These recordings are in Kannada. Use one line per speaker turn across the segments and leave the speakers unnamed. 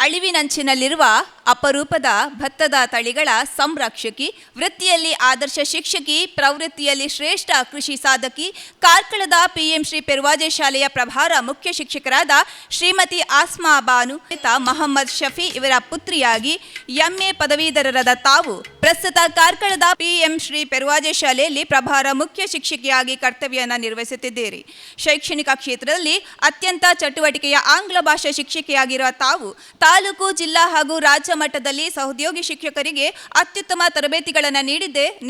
ಅಳಿವಿನಂಚಿನಲ್ಲಿರುವ ಅಪರೂಪದ ಭತ್ತದ ತಳಿಗಳ ಸಂರಕ್ಷಕಿ, ವೃತ್ತಿಯಲ್ಲಿ ಆದರ್ಶ ಶಿಕ್ಷಕಿ, ಪ್ರವೃತ್ತಿಯಲ್ಲಿ ಶ್ರೇಷ್ಠ ಕೃಷಿ ಸಾಧಕಿ, ಕಾರ್ಕಳದ ಪಿಎಂ ಶ್ರೀ ಪೆರ್ವಾಜೆ ಶಾಲೆಯ ಪ್ರಭಾರ ಮುಖ್ಯ ಶಿಕ್ಷಕರಾದ ಶ್ರೀಮತಿ ಆಸ್ಮಾ ಬಾನು ಮೊಹಮ್ಮದ್ ಶಫಿ ಇವರ ಪುತ್ರಿಯಾಗಿ ಎಂಎ ಪದವೀಧರರಾದ ತಾವು ಪ್ರಸ್ತುತ ಕಾರ್ಕಳದ ಪಿಎಂ ಶ್ರೀ ಪೆರ್ವಾಜೆ ಶಾಲೆಯಲ್ಲಿ ಪ್ರಭಾರ ಮುಖ್ಯ ಶಿಕ್ಷಕಿಯಾಗಿ ಕರ್ತವ್ಯವನ್ನು ನಿರ್ವಹಿಸುತ್ತಿದ್ದೀರಿ. ಶೈಕ್ಷಣಿಕ ಕ್ಷೇತ್ರದಲ್ಲಿ ಅತ್ಯಂತ ಚಟುವಟಿಕೆಯ ಆಂಗ್ಲ ಭಾಷಾ ಶಿಕ್ಷಕಿಯಾಗಿರುವ ತಾವು ತಾಲೂಕು, ಜಿಲ್ಲಾ ಹಾಗೂ ರಾಜ್ಯ ಮಟ್ಟದಲ್ಲಿ ಸಹೋದ್ಯೋಗಿ ಶಿಕ್ಷಕರಿಗೆ ಅತ್ಯುತ್ತಮ ತರಬೇತಿಗಳನ್ನು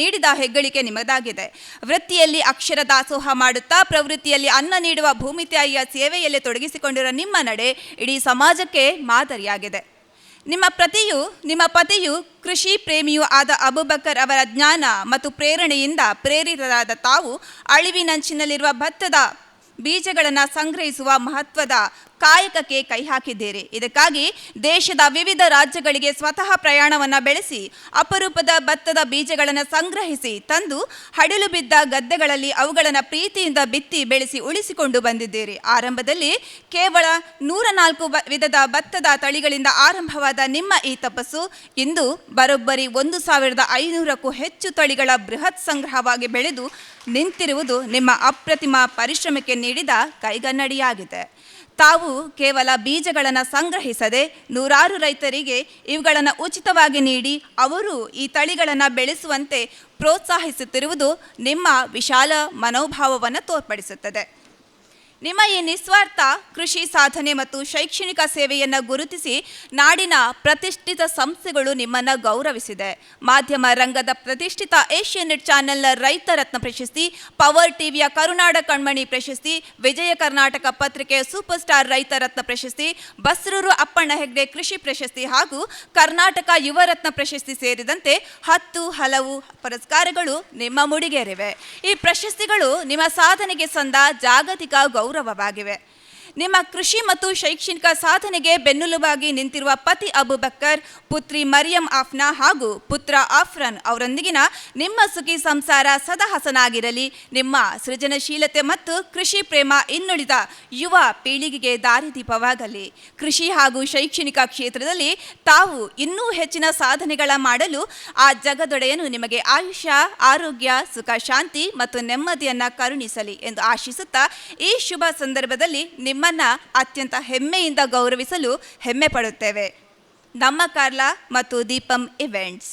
ನೀಡಿದ ಹೆಗ್ಗಳಿಕೆ ನಿಮ್ಮದಾಗಿದೆ. ವೃತ್ತಿಯಲ್ಲಿ ಅಕ್ಷರ ದಾಸೋಹ ಮಾಡುತ್ತಾ ಪ್ರವೃತ್ತಿಯಲ್ಲಿ ಅನ್ನ ನೀಡುವ ಭೂಮಿ ತಾಯಿಯ ಸೇವೆಯಲ್ಲಿ ತೊಡಗಿಸಿಕೊಂಡಿರುವ ನಿಮ್ಮ ನಡೆ ಇಡೀ ಸಮಾಜಕ್ಕೆ ಮಾದರಿಯಾಗಿದೆ. ನಿಮ್ಮ ಪತಿಯು ಕೃಷಿ ಪ್ರೇಮಿಯೂ ಆದ ಅಬೂಬಕರ್ ಅವರ ಜ್ಞಾನ ಮತ್ತು ಪ್ರೇರಣೆಯಿಂದ ಪ್ರೇರಿತರಾದ ತಾವು ಅಳಿವಿನಂಚಿನಲ್ಲಿರುವ ಭತ್ತದ ಬೀಜಗಳನ್ನು ಸಂಗ್ರಹಿಸುವ ಮಹತ್ವದ ಕಾಯಕಕ್ಕೆ ಕೈ ಹಾಕಿದ್ದೀರಿ. ಇದಕ್ಕಾಗಿ ದೇಶದ ವಿವಿಧ ರಾಜ್ಯಗಳಿಗೆ ಸ್ವತಃ ಪ್ರಯಾಣವನ್ನು ಬೆಳೆಸಿ ಅಪರೂಪದ ಭತ್ತದ ಬೀಜಗಳನ್ನು ಸಂಗ್ರಹಿಸಿ ತಂದು ಹಡಲು ಬಿದ್ದ ಗದ್ದೆಗಳಲ್ಲಿ ಅವುಗಳನ್ನು ಪ್ರೀತಿಯಿಂದ ಬಿತ್ತಿ ಬೆಳೆಸಿ ಉಳಿಸಿಕೊಂಡು ಬಂದಿದ್ದೀರಿ. ಆರಂಭದಲ್ಲಿ ಕೇವಲ 104 ವಿಧದ ಭತ್ತದ ತಳಿಗಳಿಂದ ಆರಂಭವಾದ ನಿಮ್ಮ ಈ ತಪಸ್ಸು ಇಂದು ಬರೋಬ್ಬರಿ 1500ಕ್ಕೂ ಹೆಚ್ಚು ತಳಿಗಳ ಬೃಹತ್ ಸಂಗ್ರಹವಾಗಿ ಬೆಳೆದು ನಿಂತಿರುವುದು ನಿಮ್ಮ ಅಪ್ರತಿಮ ಪರಿಶ್ರಮಕ್ಕೆ ನೀಡಿದ ಕೈಗನ್ನಡಿಯಾಗಿದೆ. ತಾವು ಕೇವಲ ಬೀಜಗಳನ್ನು ಸಂಗ್ರಹಿಸದೆ ನೂರಾರು ರೈತರಿಗೆ ಇವುಗಳನ್ನು ಉಚಿತವಾಗಿ ನೀಡಿ ಅವರು ಈ ತಳಿಗಳನ್ನು ಬೆಳೆಸುವಂತೆ ಪ್ರೋತ್ಸಾಹಿಸುತ್ತಿರುವುದು ನಿಮ್ಮ ವಿಶಾಲ ಮನೋಭಾವವನ್ನು ತೋರ್ಪಡಿಸುತ್ತದೆ. ನಿಮ್ಮ ಈ ನಿಸ್ವಾರ್ಥ ಕೃಷಿ ಸಾಧನೆ ಮತ್ತು ಶೈಕ್ಷಣಿಕ ಸೇವೆಯನ್ನು ಗುರುತಿಸಿ ನಾಡಿನ ಪ್ರತಿಷ್ಠಿತ ಸಂಸ್ಥೆಗಳು ನಿಮ್ಮನ್ನು ಗೌರವಿಸಿದೆ. ಮಾಧ್ಯಮ ರಂಗದ ಪ್ರತಿಷ್ಠಿತ ಏಷ್ಯಾನೆಟ್ ಚಾನೆಲ್ನ ರೈತ ರತ್ನ ಪ್ರಶಸ್ತಿ, ಪವರ್ ಟಿವಿಯ ಕರುನಾಡ ಕಣ್ಮಣಿ ಪ್ರಶಸ್ತಿ, ವಿಜಯ ಕರ್ನಾಟಕ ಪತ್ರಿಕೆಯ ಸೂಪರ್ ಸ್ಟಾರ್ ರೈತ ರತ್ನ ಪ್ರಶಸ್ತಿ, ಬಸ್ರೂರು ಅಪ್ಪಣ್ಣ ಹೆಗ್ಡೆ ಕೃಷಿ ಪ್ರಶಸ್ತಿ ಹಾಗೂ ಕರ್ನಾಟಕ ಯುವ ರತ್ನ ಪ್ರಶಸ್ತಿ ಸೇರಿದಂತೆ 10 ಹಲವು ಪುರಸ್ಕಾರಗಳು ನಿಮ್ಮ ಮುಡಿಗೇರಿವೆ. ಈ ಪ್ರಶಸ್ತಿಗಳು ನಿಮ್ಮ ಸಾಧನೆಗೆ ಸಂದ ಜಾಗತಿಕ ಗೌರವವಾಗಿವೆ. ನಿಮ್ಮ ಕೃಷಿ ಮತ್ತು ಶೈಕ್ಷಣಿಕ ಸಾಧನೆಗೆ ಬೆನ್ನೆಲುಬಾಗಿ ನಿಂತಿರುವ ಪತಿ ಅಬೂಬಕರ್, ಪುತ್ರಿ ಮರಿಯಂ ಆಫ್ನಾ ಹಾಗೂ ಪುತ್ರ ಆಫ್ರನ್ ಅವರೊಂದಿಗಿನ ನಿಮ್ಮ ಸುಖಿ ಸಂಸಾರ ಸದಾ ಹಸನಾಗಿರಲಿ. ನಿಮ್ಮ ಸೃಜನಶೀಲತೆ ಮತ್ತು ಕೃಷಿ ಪ್ರೇಮ ಇನ್ನುಳಿದ ಯುವ ಪೀಳಿಗೆಗೆ ದಾರಿದೀಪವಾಗಲಿ. ಕೃಷಿ ಹಾಗೂ ಶೈಕ್ಷಣಿಕ ಕ್ಷೇತ್ರದಲ್ಲಿ ತಾವು ಇನ್ನೂ ಹೆಚ್ಚಿನ ಸಾಧನೆಗಳ ಮಾಡಲು ಆ ಜಗದೊಡೆಯನು ನಿಮಗೆ ಆಯುಷ್ಯ, ಆರೋಗ್ಯ, ಸುಖ, ಶಾಂತಿ ಮತ್ತು ನೆಮ್ಮದಿಯನ್ನು ಕರುಣಿಸಲಿ ಎಂದು ಆಶಿಸುತ್ತಾ ಈ ಶುಭ ಸಂದರ್ಭದಲ್ಲಿ ನಿಮ್ಮನ್ನು ಅತ್ಯಂತ ಹೆಮ್ಮೆಯಿಂದ ಗೌರವಿಸಲು ಹೆಮ್ಮೆ ಪಡುತ್ತೇವೆ. ನಮ್ಮ ಕಾರ್ಲಾ ಮತ್ತು ದೀಪಂ ಇವೆಂಟ್ಸ್.